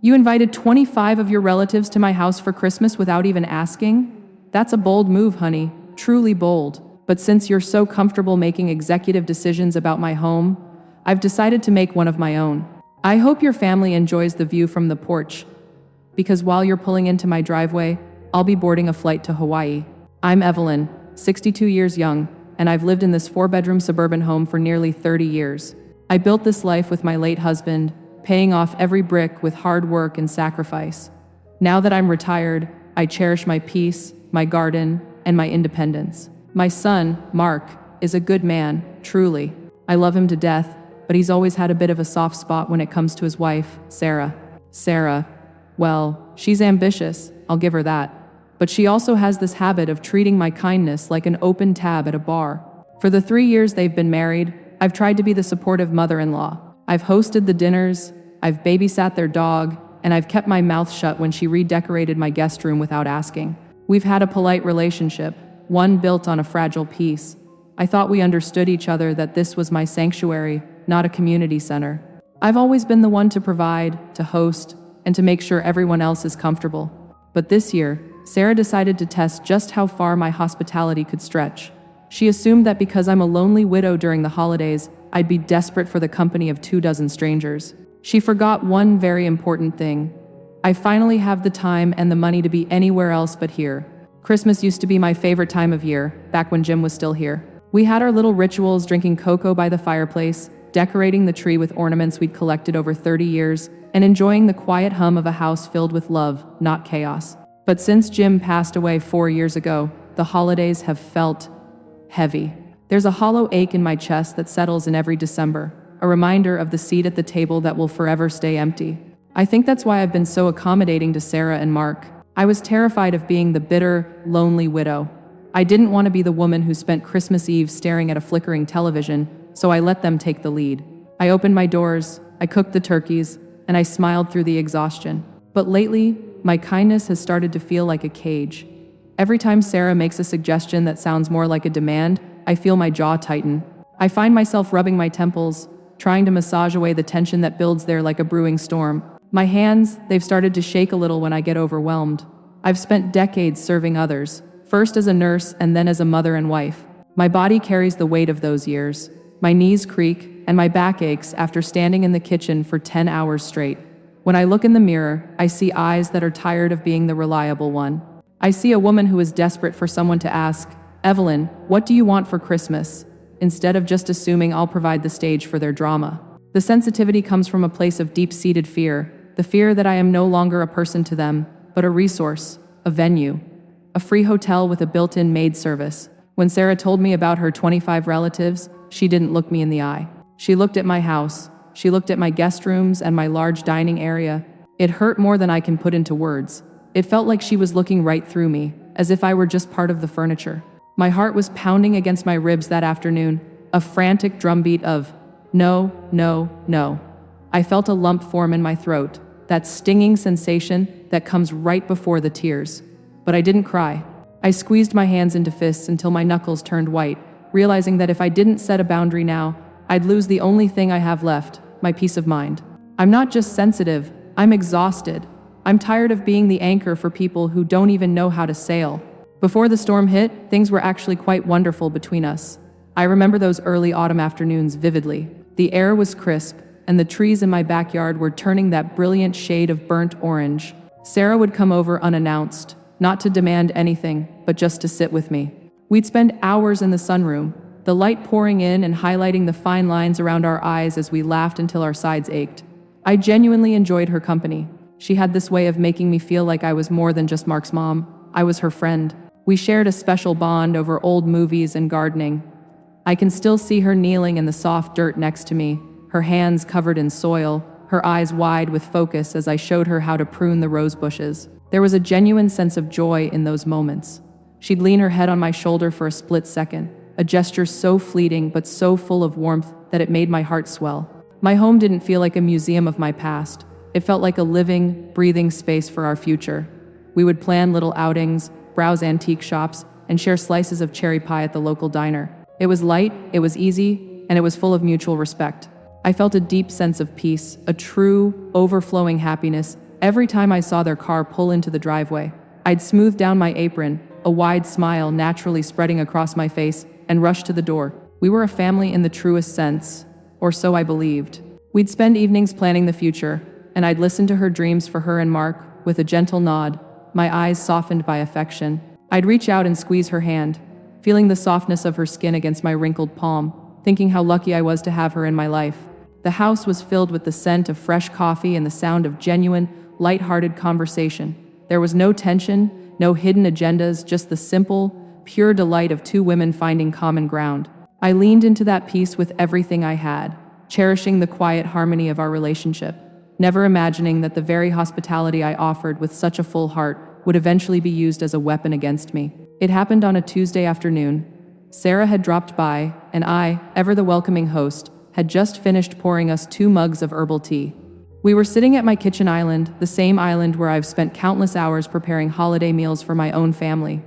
You invited 25 of your relatives to my house for Christmas without even asking? That's a bold move, honey, truly bold. But since you're so comfortable making executive decisions about my home, I've decided to make one of my own. I hope your family enjoys the view from the porch, because while you're pulling into my driveway, I'll be boarding a flight to Hawaii. I'm Evelyn, 62 years young, and I've lived in this 4-bedroom suburban home for nearly 30 years. I built this life with my late husband, paying off every brick with hard work and sacrifice. Now that I'm retired, I cherish my peace, my garden, and my independence. My son, Mark, is a good man, truly. I love him to death, but he's always had a bit of a soft spot when it comes to his wife, Sarah. Sarah, well, she's ambitious, I'll give her that. But she also has this habit of treating my kindness like an open tab at a bar. For the 3 years they've been married, I've tried to be the supportive mother-in-law. I've hosted the dinners, I've babysat their dog, and I've kept my mouth shut when she redecorated my guest room without asking. We've had a polite relationship, one built on a fragile peace. I thought we understood each other, that this was my sanctuary, not a community center. I've always been the one to provide, to host, and to make sure everyone else is comfortable. But this year, Sarah decided to test just how far my hospitality could stretch. She assumed that because I'm a lonely widow during the holidays, I'd be desperate for the company of 24 strangers. She forgot one very important thing. I finally have the time and the money to be anywhere else but here. Christmas used to be my favorite time of year, back when Jim was still here. We had our little rituals, drinking cocoa by the fireplace, decorating the tree with ornaments we'd collected over 30 years, and enjoying the quiet hum of a house filled with love, not chaos. But since Jim passed away 4 years ago, the holidays have felt heavy. There's a hollow ache in my chest that settles in every December, a reminder of the seat at the table that will forever stay empty. I think that's why I've been so accommodating to Sarah and Mark. I was terrified of being the bitter, lonely widow. I didn't want to be the woman who spent Christmas Eve staring at a flickering television, so I let them take the lead. I opened my doors, I cooked the turkeys, and I smiled through the exhaustion. But lately, my kindness has started to feel like a cage. Every time Sarah makes a suggestion that sounds more like a demand, I feel my jaw tighten. I find myself rubbing my temples, trying to massage away the tension that builds there like a brewing storm. My hands, they've started to shake a little when I get overwhelmed. I've spent decades serving others, first as a nurse and then as a mother and wife. My body carries the weight of those years. My knees creak, and my back aches after standing in the kitchen for 10 hours straight. When I look in the mirror, I see eyes that are tired of being the reliable one. I see a woman who is desperate for someone to ask, "Evelyn, what do you want for Christmas?" instead of just assuming I'll provide the stage for their drama. The sensitivity comes from a place of deep-seated fear, the fear that I am no longer a person to them, but a resource, a venue, a free hotel with a built-in maid service. When Sarah told me about her 25 relatives, she didn't look me in the eye. She looked at my house. She looked at my guest rooms and my large dining area. It hurt more than I can put into words. It felt like she was looking right through me, as if I were just part of the furniture. My heart was pounding against my ribs that afternoon, a frantic drumbeat of no, no, no. I felt a lump form in my throat, that stinging sensation that comes right before the tears. But I didn't cry. I squeezed my hands into fists until my knuckles turned white, realizing that if I didn't set a boundary now, I'd lose the only thing I have left, my peace of mind. I'm not just sensitive, I'm exhausted. I'm tired of being the anchor for people who don't even know how to sail. Before the storm hit, things were actually quite wonderful between us. I remember those early autumn afternoons vividly. The air was crisp, and the trees in my backyard were turning that brilliant shade of burnt orange. Sarah would come over unannounced, not to demand anything, but just to sit with me. We'd spend hours in the sunroom, the light pouring in and highlighting the fine lines around our eyes as we laughed until our sides ached. I genuinely enjoyed her company. She had this way of making me feel like I was more than just Mark's mom. I was her friend. We shared a special bond over old movies and gardening. I can still see her kneeling in the soft dirt next to me, her hands covered in soil, her eyes wide with focus as I showed her how to prune the rose bushes. There was a genuine sense of joy in those moments. She'd lean her head on my shoulder for a split second, a gesture so fleeting but so full of warmth that it made my heart swell. My home didn't feel like a museum of my past. It felt like a living, breathing space for our future. We would plan little outings, browse antique shops, and share slices of cherry pie at the local diner. It was light, it was easy, and it was full of mutual respect. I felt a deep sense of peace, a true, overflowing happiness, Every time I saw their car pull into the driveway, I'd smooth down my apron, a wide smile naturally spreading across my face, and rush to the door. We were a family in the truest sense, or so I believed. We'd spend evenings planning the future, and I'd listen to her dreams for her and Mark, with a gentle nod, my eyes softened by affection. I'd reach out and squeeze her hand, feeling the softness of her skin against my wrinkled palm, thinking how lucky I was to have her in my life. The house was filled with the scent of fresh coffee and the sound of genuine, light-hearted conversation. There was no tension, no hidden agendas, just the simple, pure delight of two women finding common ground. I leaned into that peace with everything I had, cherishing the quiet harmony of our relationship, never imagining that the very hospitality I offered with such a full heart would eventually be used as a weapon against me. It happened on a Tuesday afternoon. Sarah had dropped by, and I, ever the welcoming host, had just finished pouring us 2 mugs of herbal tea. We were sitting at my kitchen island, the same island where I've spent countless hours preparing holiday meals for my own family.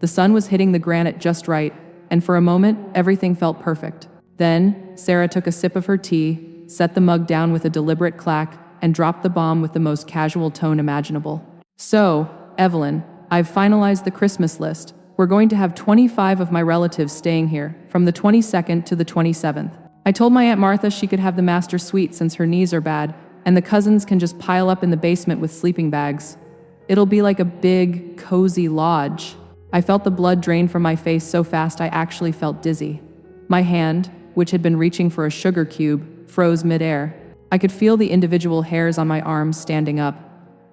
The sun was hitting the granite just right, and for a moment, everything felt perfect. Then, Sarah took a sip of her tea, set the mug down with a deliberate clack, and dropped the bomb with the most casual tone imaginable. "So, Evelyn, I've finalized the Christmas list. We're going to have 25 of my relatives staying here, from the 22nd to the 27th. I told my Aunt Martha she could have the master suite since her knees are bad, and the cousins can just pile up in the basement with sleeping bags. It'll be like a big, cozy lodge." I felt the blood drain from my face so fast I actually felt dizzy. My hand, which had been reaching for a sugar cube, froze midair. I could feel the individual hairs on my arms standing up.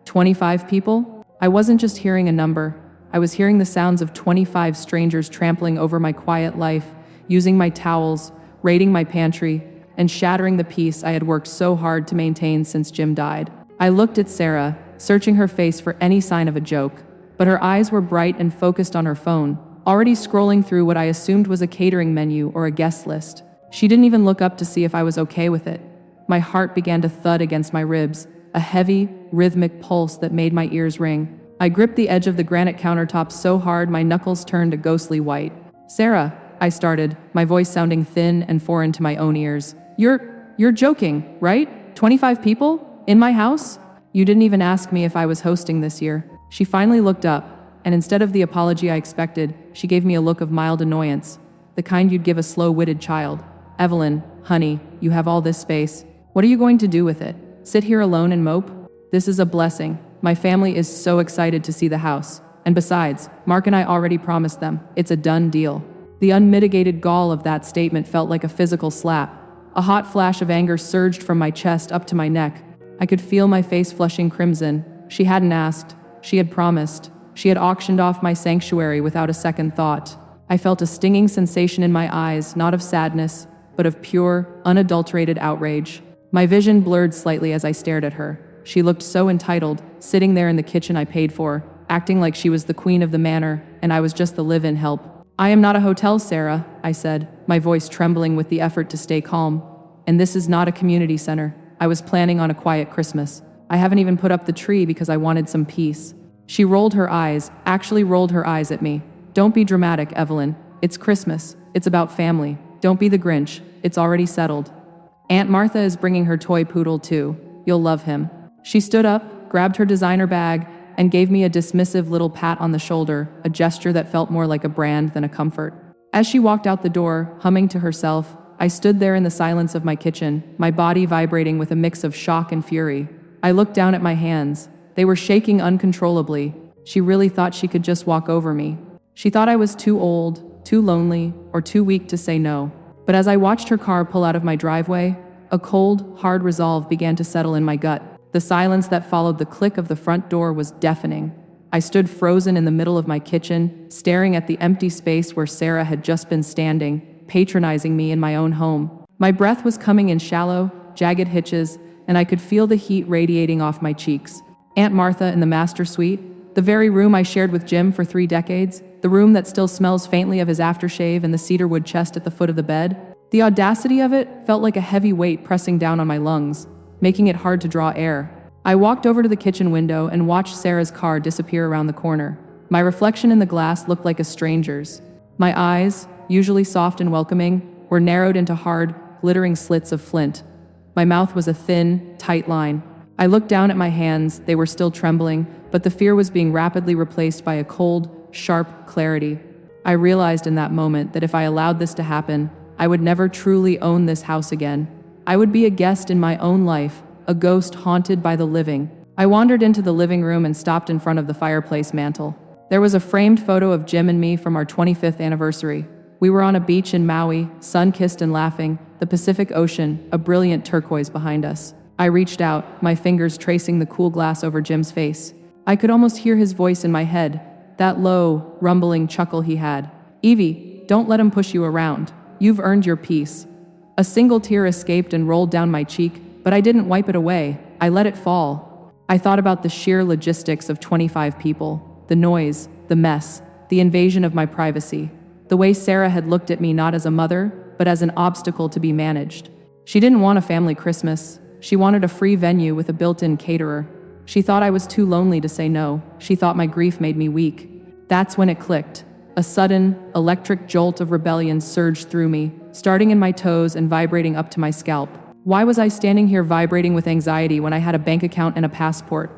25 people? I wasn't just hearing a number. I was hearing the sounds of 25 strangers trampling over my quiet life, using my towels, raiding my pantry, and shattering the peace I had worked so hard to maintain since Jim died. I looked at Sarah, searching her face for any sign of a joke, but her eyes were bright and focused on her phone, already scrolling through what I assumed was a catering menu or a guest list. She didn't even look up to see if I was okay with it. My heart began to thud against my ribs, a heavy, rhythmic pulse that made my ears ring. I gripped the edge of the granite countertop so hard my knuckles turned a ghostly white. "Sarah," I started, my voice sounding thin and foreign to my own ears. You're joking, right? 25 people? In my house? You didn't even ask me if I was hosting this year." She finally looked up, and instead of the apology I expected, she gave me a look of mild annoyance, the kind you'd give a slow-witted child. "Evelyn, honey, you have all this space. What are you going to do with it? Sit here alone and mope? This is a blessing. My family is so excited to see the house. And besides, Mark and I already promised them. It's a done deal." The unmitigated gall of that statement felt like a physical slap. A hot flash of anger surged from my chest up to my neck. I could feel my face flushing crimson. She hadn't asked. She had promised. She had auctioned off my sanctuary without a second thought. I felt a stinging sensation in my eyes, not of sadness, but of pure, unadulterated outrage. My vision blurred slightly as I stared at her. She looked so entitled, sitting there in the kitchen I paid for, acting like she was the queen of the manor, and I was just the live-in help. "I am not a hotel, Sarah," I said, my voice trembling with the effort to stay calm. "And this is not a community center. I was planning on a quiet Christmas. I haven't even put up the tree because I wanted some peace." She rolled her eyes, actually rolled her eyes at me. "Don't be dramatic, Evelyn. It's Christmas. It's about family. Don't be the Grinch. It's already settled. Aunt Martha is bringing her toy poodle too. You'll love him." She stood up, grabbed her designer bag, and gave me a dismissive little pat on the shoulder, a gesture that felt more like a brand than a comfort. As she walked out the door, humming to herself, I stood there in the silence of my kitchen, my body vibrating with a mix of shock and fury. I looked down at my hands. They were shaking uncontrollably. She really thought she could just walk over me. She thought I was too old, too lonely, or too weak to say no. But as I watched her car pull out of my driveway, a cold, hard resolve began to settle in my gut. The silence that followed the click of the front door was deafening. I stood frozen in the middle of my kitchen, staring at the empty space where Sarah had just been standing, patronizing me in my own home. My breath was coming in shallow, jagged hitches, and I could feel the heat radiating off my cheeks. Aunt Martha in the master suite, the very room I shared with Jim for 3 decades, the room that still smells faintly of his aftershave and the cedarwood chest at the foot of the bed. The audacity of it felt like a heavy weight pressing down on my lungs, making it hard to draw air. I walked over to the kitchen window and watched Sarah's car disappear around the corner. My reflection in the glass looked like a stranger's. My eyes, usually soft and welcoming, were narrowed into hard, glittering slits of flint. My mouth was a thin, tight line. I looked down at my hands, they were still trembling, but the fear was being rapidly replaced by a cold, sharp clarity. I realized in that moment that if I allowed this to happen, I would never truly own this house again. I would be a guest in my own life, a ghost haunted by the living. I wandered into the living room and stopped in front of the fireplace mantel. There was a framed photo of Jim and me from our 25th anniversary. We were on a beach in Maui, sun-kissed and laughing, the Pacific Ocean, a brilliant turquoise behind us. I reached out, my fingers tracing the cool glass over Jim's face. I could almost hear his voice in my head, that low, rumbling chuckle he had. "Evie, don't let him push you around. You've earned your peace." A single tear escaped and rolled down my cheek, but I didn't wipe it away. I let it fall. I thought about the sheer logistics of 25 people, the noise, the mess, the invasion of my privacy, the way Sarah had looked at me not as a mother, but as an obstacle to be managed. She didn't want a family Christmas. She wanted a free venue with a built-in caterer. She thought I was too lonely to say no. She thought my grief made me weak. That's when it clicked. A sudden, electric jolt of rebellion surged through me, starting in my toes and vibrating up to my scalp. Why was I standing here vibrating with anxiety when I had a bank account and a passport?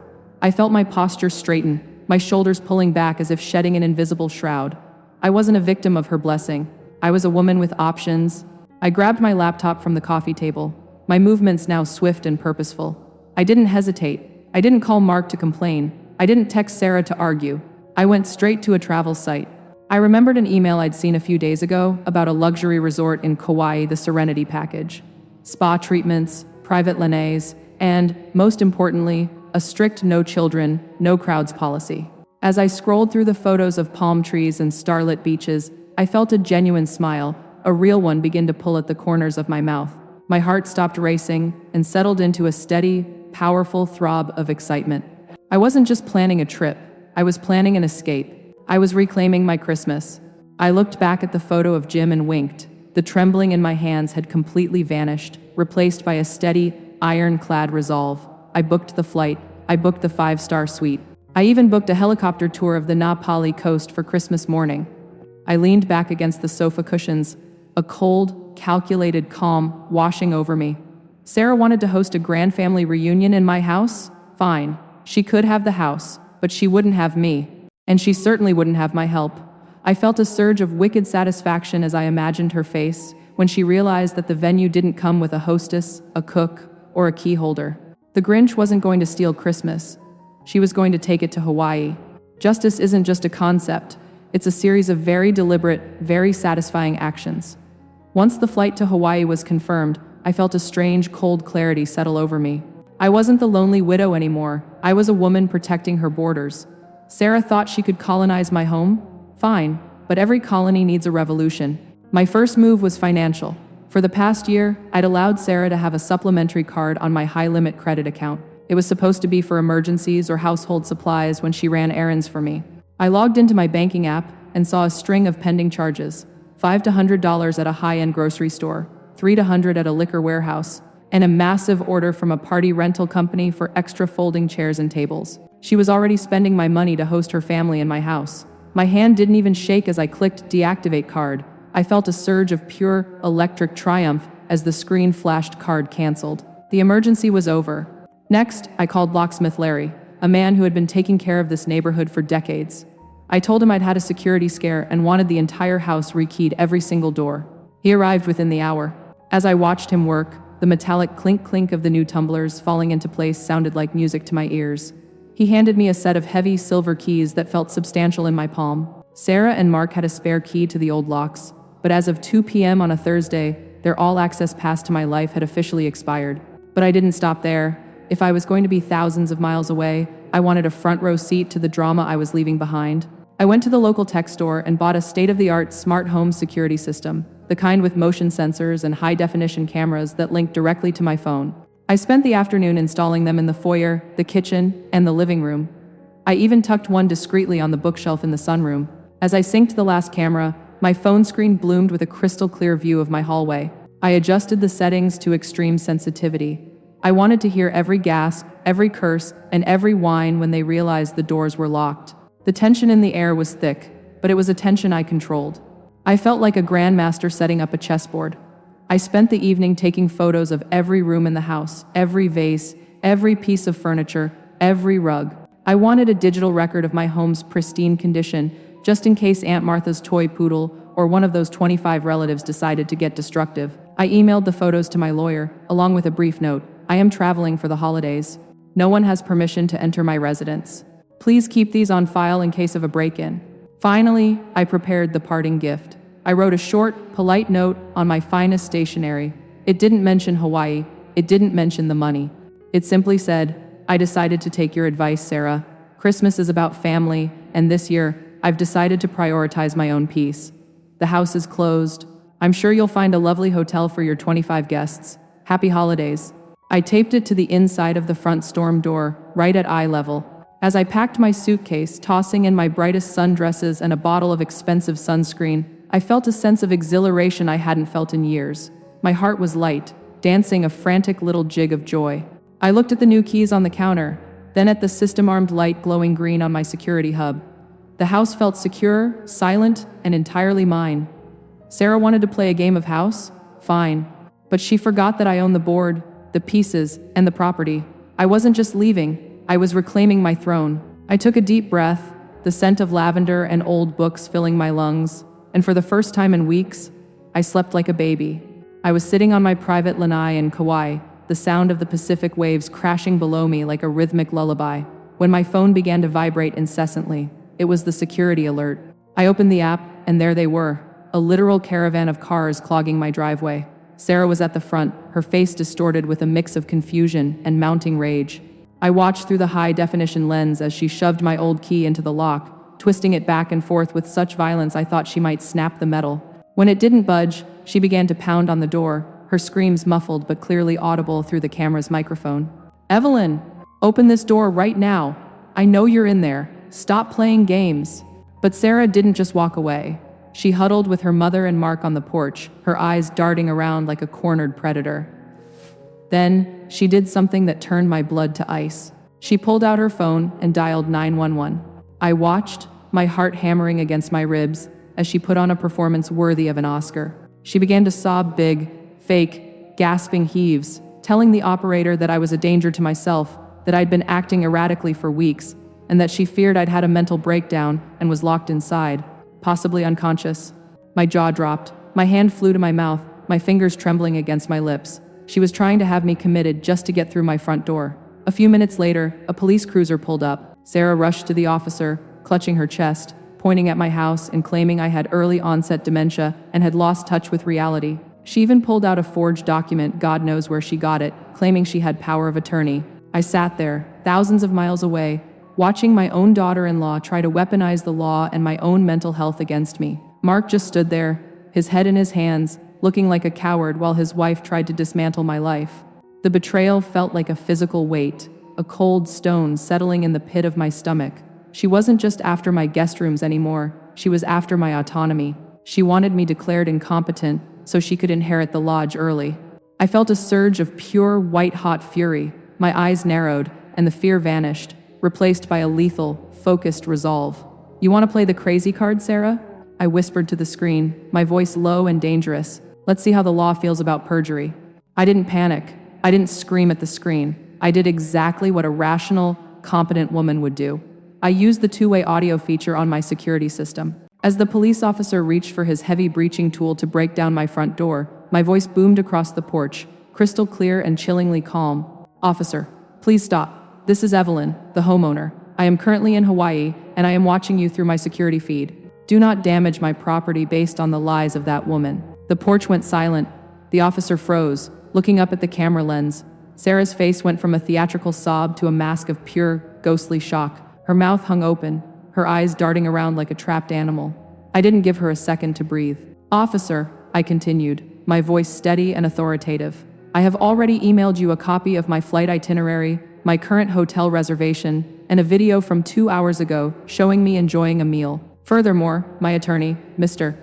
I felt my posture straighten, my shoulders pulling back as if shedding an invisible shroud. I wasn't a victim of her blessing. I was a woman with options. I grabbed my laptop from the coffee table, my movements now swift and purposeful. I didn't hesitate. I didn't call Mark to complain. I didn't text Sarah to argue. I went straight to a travel site. I remembered an email I'd seen a few days ago about a luxury resort in Kauai, the Serenity Package. Spa treatments, private lanais, and, most importantly, a strict no children, no crowds policy. As I scrolled through the photos of palm trees and starlit beaches, I felt a genuine smile, a real one, begin to pull at the corners of my mouth. My heart stopped racing and settled into a steady, powerful throb of excitement. I wasn't just planning a trip, I was planning an escape. I was reclaiming my Christmas. I looked back at the photo of Jim and winked. The trembling in my hands had completely vanished, replaced by a steady, ironclad resolve. I booked the flight. I booked the 5-star suite. I even booked a helicopter tour of the Na Pali coast for Christmas morning. I leaned back against the sofa cushions, a cold, calculated calm washing over me. Sarah wanted to host a grand family reunion in my house? Fine. She could have the house, but she wouldn't have me. And she certainly wouldn't have my help. I felt a surge of wicked satisfaction as I imagined her face when she realized that the venue didn't come with a hostess, a cook, or a key holder. The Grinch wasn't going to steal Christmas. She was going to take it to Hawaii. Justice isn't just a concept. It's a series of very deliberate, very satisfying actions. Once the flight to Hawaii was confirmed, I felt a strange, cold clarity settle over me. I wasn't the lonely widow anymore. I was a woman protecting her borders. Sarah thought she could colonize my home? Fine, but every colony needs a revolution. My first move was financial. For the past year, I'd allowed Sarah to have a supplementary card on my high-limit credit account. It was supposed to be for emergencies or household supplies when she ran errands for me. I logged into my banking app and saw a string of pending charges. $5 to $100 at a high-end grocery store, $3 to $100 at a liquor warehouse, and a massive order from a party rental company for extra folding chairs and tables. She was already spending my money to host her family in my house. My hand didn't even shake as I clicked deactivate card. I felt a surge of pure, electric triumph as the screen flashed card canceled. The emergency was over. Next, I called locksmith Larry, a man who had been taking care of this neighborhood for decades. I told him I'd had a security scare and wanted the entire house rekeyed, every single door. He arrived within the hour. As I watched him work, the metallic clink-clink of the new tumblers falling into place sounded like music to my ears. He handed me a set of heavy silver keys that felt substantial in my palm. Sarah and Mark had a spare key to the old locks, but as of 2 p.m. on a Thursday, their all-access pass to my life had officially expired. But I didn't stop there. If I was going to be thousands of miles away, I wanted a front-row seat to the drama I was leaving behind. I went to the local tech store and bought a state-of-the-art smart home security system, the kind with motion sensors and high-definition cameras that linked directly to my phone. I spent the afternoon installing them in the foyer, the kitchen, and the living room. I even tucked one discreetly on the bookshelf in the sunroom. As I synced the last camera, my phone screen bloomed with a crystal-clear view of my hallway. I adjusted the settings to extreme sensitivity. I wanted to hear every gasp, every curse, and every whine when they realized the doors were locked. The tension in the air was thick, but it was a tension I controlled. I felt like a grandmaster setting up a chessboard. I spent the evening taking photos of every room in the house, every vase, every piece of furniture, every rug. I wanted a digital record of my home's pristine condition, just in case Aunt Martha's toy poodle or one of those 25 relatives decided to get destructive. I emailed the photos to my lawyer, along with a brief note. I am traveling for the holidays. No one has permission to enter my residence. Please keep these on file in case of a break-in. Finally, I prepared the parting gift. I wrote a short, polite note on my finest stationery. It didn't mention Hawaii. It didn't mention the money. It simply said, I decided to take your advice, Sarah. Christmas is about family, and this year, I've decided to prioritize my own peace. The house is closed. I'm sure you'll find a lovely hotel for your 25 guests. Happy holidays. I taped it to the inside of the front storm door, right at eye level. As I packed my suitcase, tossing in my brightest sundresses and a bottle of expensive sunscreen, I felt a sense of exhilaration I hadn't felt in years. My heart was light, dancing a frantic little jig of joy. I looked at the new keys on the counter, then at the system-armed light glowing green on my security hub. The house felt secure, silent, and entirely mine. Sarah wanted to play a game of house? Fine. But she forgot that I owned the board, the pieces, and the property. I wasn't just leaving, I was reclaiming my throne. I took a deep breath, the scent of lavender and old books filling my lungs, and for the first time in weeks, I slept like a baby. I was sitting on my private lanai in Kauai, the sound of the Pacific waves crashing below me like a rhythmic lullaby, when my phone began to vibrate incessantly. It was the security alert. I opened the app, and there they were, a literal caravan of cars clogging my driveway. Sarah was at the front, her face distorted with a mix of confusion and mounting rage. I watched through the high-definition lens as she shoved my old key into the lock, twisting it back and forth with such violence I thought she might snap the metal. When it didn't budge, she began to pound on the door, her screams muffled but clearly audible through the camera's microphone. Evelyn, open this door right now. I know you're in there. Stop playing games. But Sarah didn't just walk away. She huddled with her mother and Mark on the porch, her eyes darting around like a cornered predator. Then, she did something that turned my blood to ice. She pulled out her phone and dialed 911. I watched, my heart hammering against my ribs, as she put on a performance worthy of an Oscar. She began to sob big, fake, gasping heaves, telling the operator that I was a danger to myself, that I'd been acting erratically for weeks, and that she feared I'd had a mental breakdown and was locked inside, possibly unconscious. My jaw dropped. My hand flew to my mouth, my fingers trembling against my lips. She was trying to have me committed just to get through my front door. A few minutes later, a police cruiser pulled up. Sarah rushed to the officer, clutching her chest, pointing at my house and claiming I had early onset dementia and had lost touch with reality. She even pulled out a forged document, God knows where she got it, claiming she had power of attorney. I sat there, thousands of miles away, watching my own daughter-in-law try to weaponize the law and my own mental health against me. Mark just stood there, his head in his hands, looking like a coward while his wife tried to dismantle my life. The betrayal felt like a physical weight, a cold stone settling in the pit of my stomach. She wasn't just after my guest rooms anymore, she was after my autonomy. She wanted me declared incompetent so she could inherit the lodge early. I felt a surge of pure, white-hot fury. My eyes narrowed, and the fear vanished, replaced by a lethal, focused resolve. You want to play the crazy card, Sarah? I whispered to the screen, my voice low and dangerous. Let's see how the law feels about perjury. I didn't panic. I didn't scream at the screen. I did exactly what a rational, competent woman would do. I used the two-way audio feature on my security system. As the police officer reached for his heavy breaching tool to break down my front door, my voice boomed across the porch, crystal clear and chillingly calm. Officer, please stop. This is Evelyn, the homeowner. I am currently in Hawaii, and I am watching you through my security feed. Do not damage my property based on the lies of that woman. The porch went silent. The officer froze, looking up at the camera lens. Sarah's face went from a theatrical sob to a mask of pure, ghostly shock. Her mouth hung open, her eyes darting around like a trapped animal. I didn't give her a second to breathe. Officer, I continued, my voice steady and authoritative. I have already emailed you a copy of my flight itinerary, my current hotel reservation, and a video from 2 hours ago showing me enjoying a meal. Furthermore, my attorney, Mr.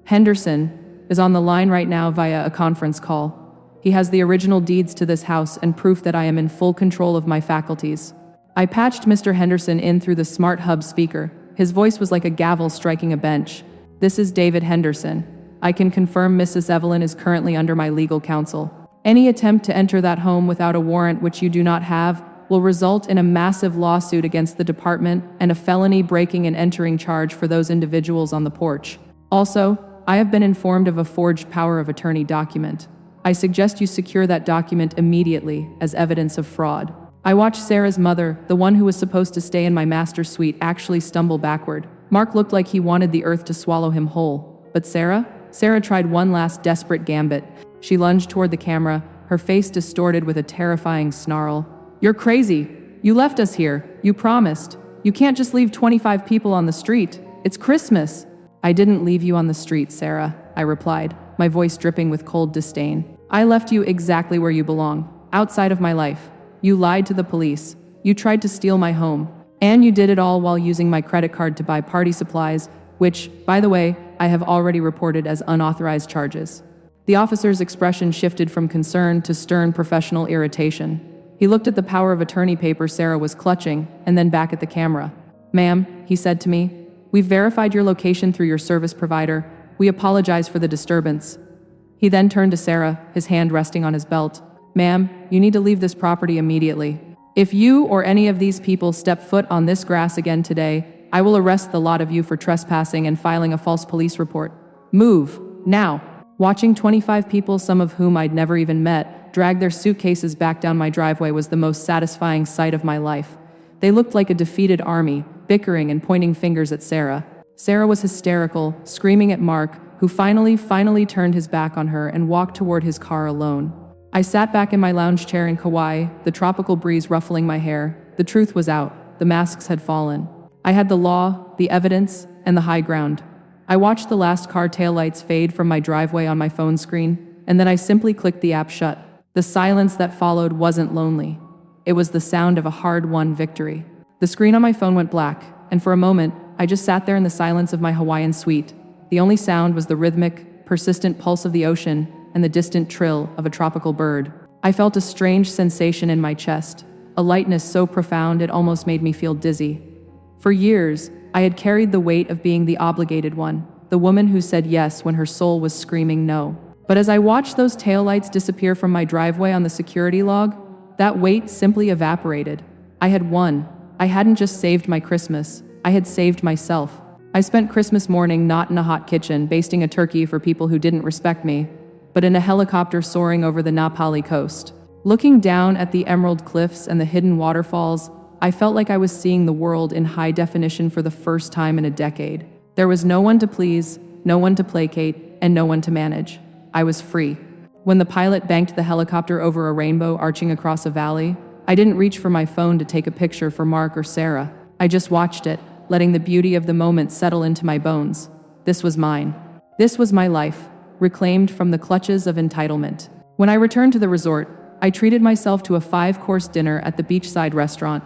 Henderson, is on the line right now via a conference call. He has the original deeds to this house and proof that I am in full control of my faculties. I patched Mr. Henderson in through the smart hub speaker. His voice was like a gavel striking a bench. This is David Henderson. I can confirm Mrs. Evelyn is currently under my legal counsel. Any attempt to enter that home without a warrant which you do not have will result in a massive lawsuit against the department and a felony breaking and entering charge for those individuals on the porch. Also, I have been informed of a forged power of attorney document. I suggest you secure that document immediately as evidence of fraud. I watched Sarah's mother, the one who was supposed to stay in my master's suite, actually stumble backward. Mark looked like he wanted the earth to swallow him whole. But Sarah? Sarah tried one last desperate gambit. She lunged toward the camera, her face distorted with a terrifying snarl. "You're crazy. You left us here. You promised. You can't just leave 25 people on the street. It's Christmas." "I didn't leave you on the street, Sarah," I replied, my voice dripping with cold disdain. "I left you exactly where you belong, outside of my life. You lied to the police. You tried to steal my home. And you did it all while using my credit card to buy party supplies, which, by the way, I have already reported as unauthorized charges." The officer's expression shifted from concern to stern professional irritation. He looked at the power of attorney paper Sarah was clutching, and then back at the camera. "Ma'am," he said to me, "we've verified your location through your service provider. We apologize for the disturbance." He then turned to Sarah, his hand resting on his belt. "Ma'am, you need to leave this property immediately. If you or any of these people step foot on this grass again today, I will arrest the lot of you for trespassing and filing a false police report. Move, now." Watching 25 people, some of whom I'd never even met, drag their suitcases back down my driveway was the most satisfying sight of my life. They looked like a defeated army, bickering and pointing fingers at Sarah. Sarah was hysterical, screaming at Mark, who finally turned his back on her and walked toward his car alone. I sat back in my lounge chair in Kauai, the tropical breeze ruffling my hair. The truth was out. The masks had fallen. I had the law, the evidence, and the high ground. I watched the last car taillights fade from my driveway on my phone screen, and then I simply clicked the app shut. The silence that followed wasn't lonely. It was the sound of a hard-won victory. The screen on my phone went black, and for a moment, I just sat there in the silence of my Hawaiian suite. The only sound was the rhythmic, persistent pulse of the ocean and the distant trill of a tropical bird. I felt a strange sensation in my chest, a lightness so profound it almost made me feel dizzy. For years, I had carried the weight of being the obligated one, the woman who said yes when her soul was screaming no. But as I watched those taillights disappear from my driveway on the security log, that weight simply evaporated. I had won. I hadn't just saved my Christmas, I had saved myself. I spent Christmas morning not in a hot kitchen basting a turkey for people who didn't respect me, but in a helicopter soaring over the Na Pali coast. Looking down at the emerald cliffs and the hidden waterfalls, I felt like I was seeing the world in high definition for the first time in a decade. There was no one to please, no one to placate, and no one to manage. I was free. When the pilot banked the helicopter over a rainbow arching across a valley, I didn't reach for my phone to take a picture for Mark or Sarah. I just watched it, letting the beauty of the moment settle into my bones. This was mine. This was my life, reclaimed from the clutches of entitlement. When I returned to the resort, I treated myself to a 5-course dinner at the beachside restaurant.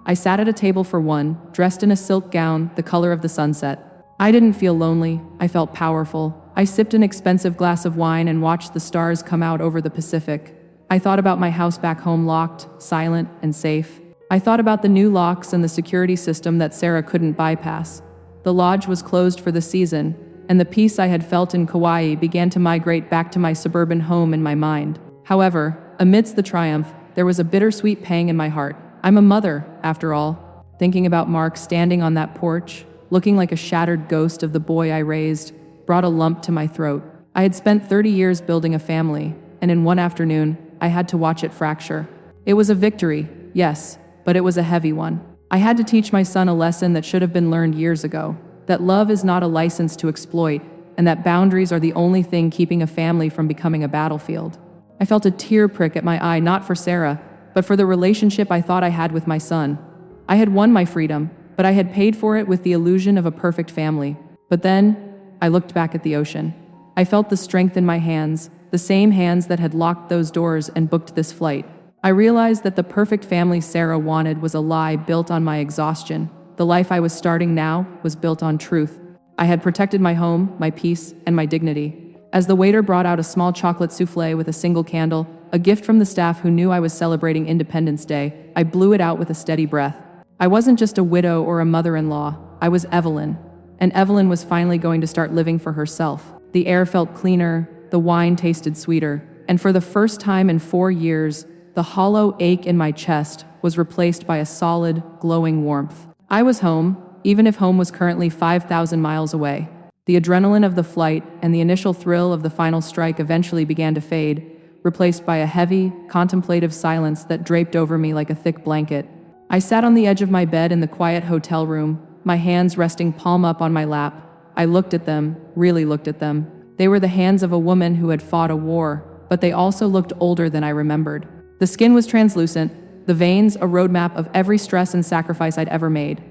I sat at a table for one, dressed in a silk gown, the color of the sunset. I didn't feel lonely, I felt powerful. I sipped an expensive glass of wine and watched the stars come out over the Pacific. I thought about my house back home, locked, silent, and safe. I thought about the new locks and the security system that Sarah couldn't bypass. The lodge was closed for the season, and the peace I had felt in Kauai began to migrate back to my suburban home in my mind. However, amidst the triumph, there was a bittersweet pang in my heart. I'm a mother, after all. Thinking about Mark standing on that porch, looking like a shattered ghost of the boy I raised, brought a lump to my throat. I had spent 30 years building a family, and in one afternoon, I had to watch it fracture. It was a victory, yes, but it was a heavy one. I had to teach my son a lesson that should have been learned years ago, that love is not a license to exploit, and that boundaries are the only thing keeping a family from becoming a battlefield. I felt a tear prick at my eye, not for Sarah, but for the relationship I thought I had with my son. I had won my freedom, but I had paid for it with the illusion of a perfect family. But then, I looked back at the ocean. I felt the strength in my hands, the same hands that had locked those doors and booked this flight. I realized that the perfect family Sarah wanted was a lie built on my exhaustion. The life I was starting now was built on truth. I had protected my home, my peace, and my dignity. As the waiter brought out a small chocolate souffle with a single candle, a gift from the staff who knew I was celebrating Independence Day, I blew it out with a steady breath. I wasn't just a widow or a mother-in-law, I was Evelyn. And Evelyn was finally going to start living for herself. The air felt cleaner, the wine tasted sweeter, and for the first time in 4 years, the hollow ache in my chest was replaced by a solid, glowing warmth. I was home, even if home was currently 5,000 miles away. The adrenaline of the flight and the initial thrill of the final strike eventually began to fade, replaced by a heavy, contemplative silence that draped over me like a thick blanket. I sat on the edge of my bed in the quiet hotel room, my hands resting palm up on my lap. I looked at them, really looked at them. They were the hands of a woman who had fought a war, but they also looked older than I remembered. The skin was translucent, the veins a roadmap of every stress and sacrifice I'd ever made.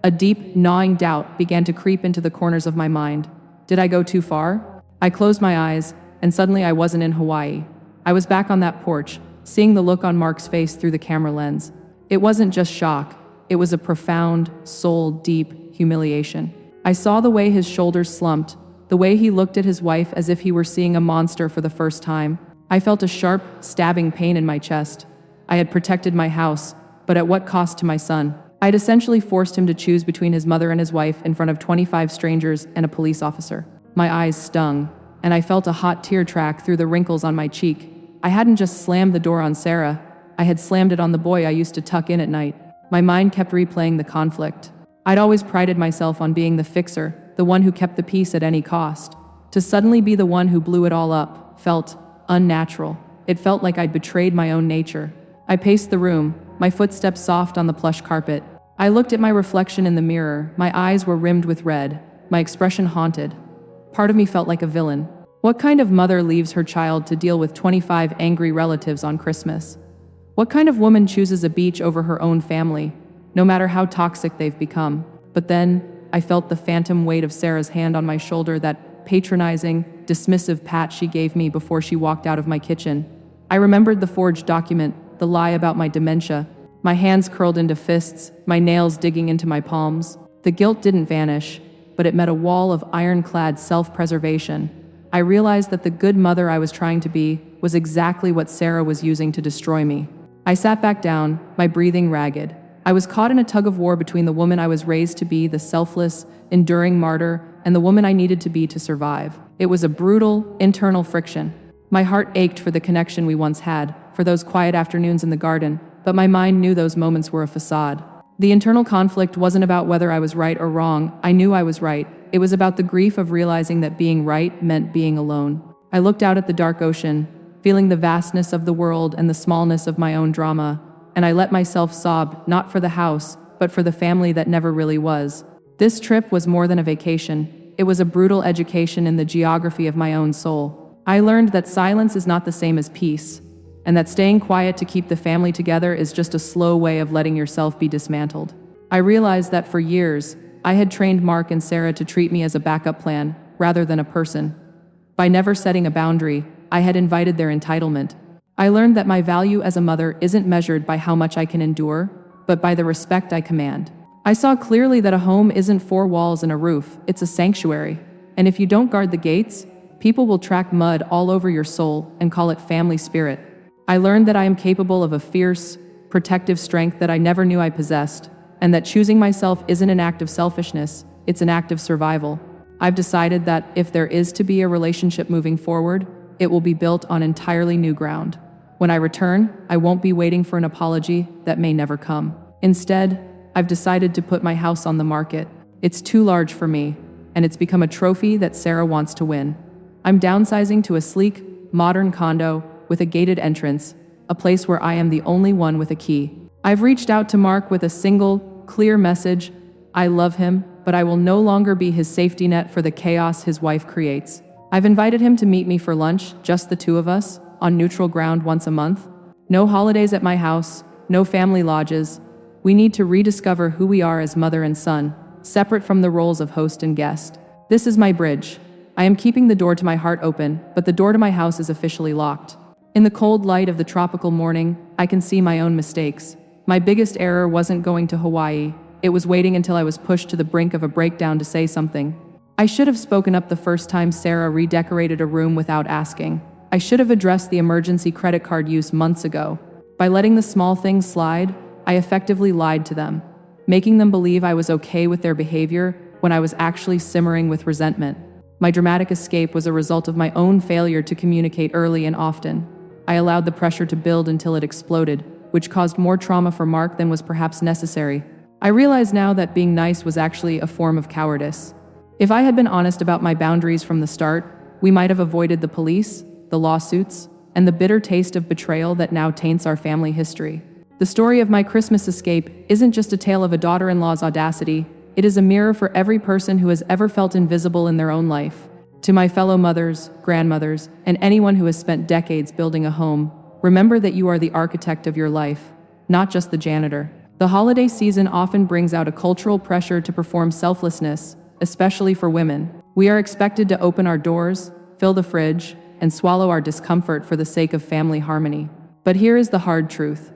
A deep, gnawing doubt began to creep into the corners of my mind. Did I go too far? I closed my eyes, and suddenly I wasn't in Hawaii. I was back on that porch, seeing the look on Mark's face through the camera lens. It wasn't just shock, it was a profound, soul-deep humiliation. I saw the way his shoulders slumped, the way he looked at his wife as if he were seeing a monster for the first time. I felt a sharp, stabbing pain in my chest. I had protected my house, but at what cost to my son? I'd essentially forced him to choose between his mother and his wife in front of 25 strangers and a police officer. My eyes stung, and I felt a hot tear track through the wrinkles on my cheek. I hadn't just slammed the door on Sarah, I had slammed it on the boy I used to tuck in at night. My mind kept replaying the conflict. I'd always prided myself on being the fixer, the one who kept the peace at any cost. To suddenly be the one who blew it all up felt unnatural. It felt like I'd betrayed my own nature. I paced the room, my footsteps soft on the plush carpet. I looked at my reflection in the mirror, my eyes were rimmed with red, my expression haunted. Part of me felt like a villain. What kind of mother leaves her child to deal with 25 angry relatives on Christmas? What kind of woman chooses a beach over her own family, no matter how toxic they've become? But then, I felt the phantom weight of Sarah's hand on my shoulder, that patronizing, dismissive pat she gave me before she walked out of my kitchen. I remembered the forged document, the lie about my dementia. My hands curled into fists, my nails digging into my palms. The guilt didn't vanish, but it met a wall of ironclad self-preservation. I realized that the good mother I was trying to be was exactly what Sarah was using to destroy me. I sat back down, my breathing ragged. I was caught in a tug-of-war between the woman I was raised to be, the selfless, enduring martyr, and the woman I needed to be to survive. It was a brutal, internal friction. My heart ached for the connection we once had, for those quiet afternoons in the garden, but my mind knew those moments were a facade. The internal conflict wasn't about whether I was right or wrong. I knew I was right. It was about the grief of realizing that being right meant being alone. I looked out at the dark ocean, feeling the vastness of the world and the smallness of my own drama, and I let myself sob, not for the house, but for the family that never really was. This trip was more than a vacation. It was a brutal education in the geography of my own soul. I learned that silence is not the same as peace, and that staying quiet to keep the family together is just a slow way of letting yourself be dismantled. I realized that for years, I had trained Mark and Sarah to treat me as a backup plan, rather than a person. By never setting a boundary, I had invited their entitlement. I learned that my value as a mother isn't measured by how much I can endure, but by the respect I command. I saw clearly that a home isn't 4 walls and a roof, it's a sanctuary. And if you don't guard the gates, people will track mud all over your soul and call it family spirit. I learned that I am capable of a fierce, protective strength that I never knew I possessed, and that choosing myself isn't an act of selfishness, it's an act of survival. I've decided that if there is to be a relationship moving forward, it will be built on entirely new ground. When I return, I won't be waiting for an apology that may never come. Instead, I've decided to put my house on the market. It's too large for me, and it's become a trophy that Sarah wants to win. I'm downsizing to a sleek, modern condo with a gated entrance, a place where I am the only one with a key. I've reached out to Mark with a single, clear message. I love him, but I will no longer be his safety net for the chaos his wife creates. I've invited him to meet me for lunch, just the two of us, on neutral ground once a month. No holidays at my house, no family lodges. We need to rediscover who we are as mother and son, separate from the roles of host and guest. This is my bridge. I am keeping the door to my heart open, but the door to my house is officially locked. In the cold light of the tropical morning, I can see my own mistakes. My biggest error wasn't going to Hawaii. It was waiting until I was pushed to the brink of a breakdown to say something. I should have spoken up the first time Sarah redecorated a room without asking. I should have addressed the emergency credit card use months ago. By letting the small things slide, I effectively lied to them, making them believe I was okay with their behavior when I was actually simmering with resentment. My dramatic escape was a result of my own failure to communicate early and often. I allowed the pressure to build until it exploded, which caused more trauma for Mark than was perhaps necessary. I realize now that being nice was actually a form of cowardice. If I had been honest about my boundaries from the start, we might have avoided the police, the lawsuits, and the bitter taste of betrayal that now taints our family history. The story of my Christmas escape isn't just a tale of a daughter-in-law's audacity, it is a mirror for every person who has ever felt invisible in their own life. To my fellow mothers, grandmothers, and anyone who has spent decades building a home, remember that you are the architect of your life, not just the janitor. The holiday season often brings out a cultural pressure to perform selflessness, especially for women. We are expected to open our doors, fill the fridge, and swallow our discomfort for the sake of family harmony. But here is the hard truth.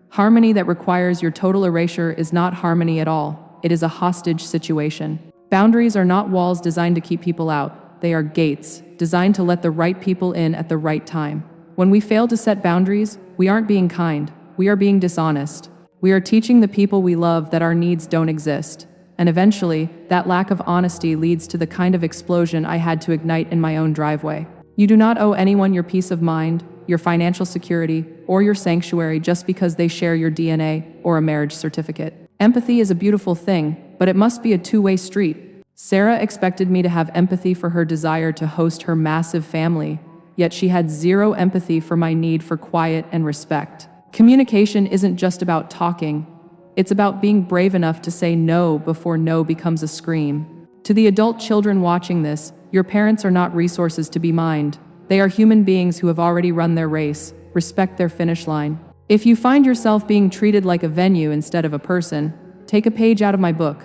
Harmony that requires your total erasure is not harmony at all. It is a hostage situation. Boundaries are not walls designed to keep people out. They are gates, designed to let the right people in at the right time. When we fail to set boundaries, we aren't being kind. We are being dishonest. We are teaching the people we love that our needs don't exist. And eventually, that lack of honesty leads to the kind of explosion I had to ignite in my own driveway. You do not owe anyone your peace of mind, your financial security, or your sanctuary just because they share your DNA or a marriage certificate. Empathy is a beautiful thing, but it must be a two-way street. Sarah expected me to have empathy for her desire to host her massive family, yet she had zero empathy for my need for quiet and respect. Communication isn't just about talking. It's about being brave enough to say no before no becomes a scream. To the adult children watching this, your parents are not resources to be mined. They are human beings who have already run their race. Respect their finish line. If you find yourself being treated like a venue instead of a person, take a page out of my book.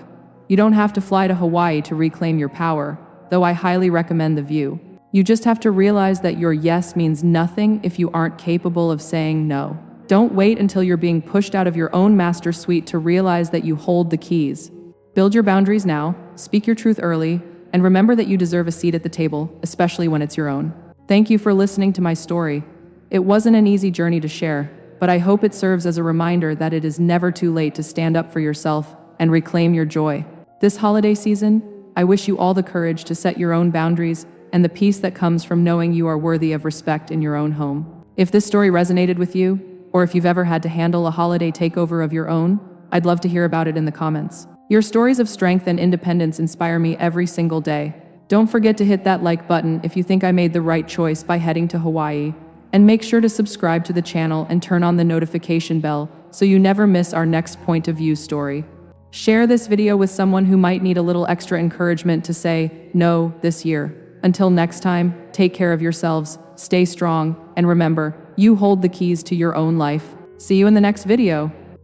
You don't have to fly to Hawaii to reclaim your power, though I highly recommend the view. You just have to realize that your yes means nothing if you aren't capable of saying no. Don't wait until you're being pushed out of your own master suite to realize that you hold the keys. Build your boundaries now, speak your truth early, and remember that you deserve a seat at the table, especially when it's your own. Thank you for listening to my story. It wasn't an easy journey to share, but I hope it serves as a reminder that it is never too late to stand up for yourself and reclaim your joy. This holiday season, I wish you all the courage to set your own boundaries and the peace that comes from knowing you are worthy of respect in your own home. If this story resonated with you, or if you've ever had to handle a holiday takeover of your own, I'd love to hear about it in the comments. Your stories of strength and independence inspire me every single day. Don't forget to hit that like button if you think I made the right choice by heading to Hawaii, and make sure to subscribe to the channel and turn on the notification bell so you never miss our next point of view story. Share this video with someone who might need a little extra encouragement to say no this year. Until next time, take care of yourselves, stay strong, and remember, you hold the keys to your own life. See you in the next video.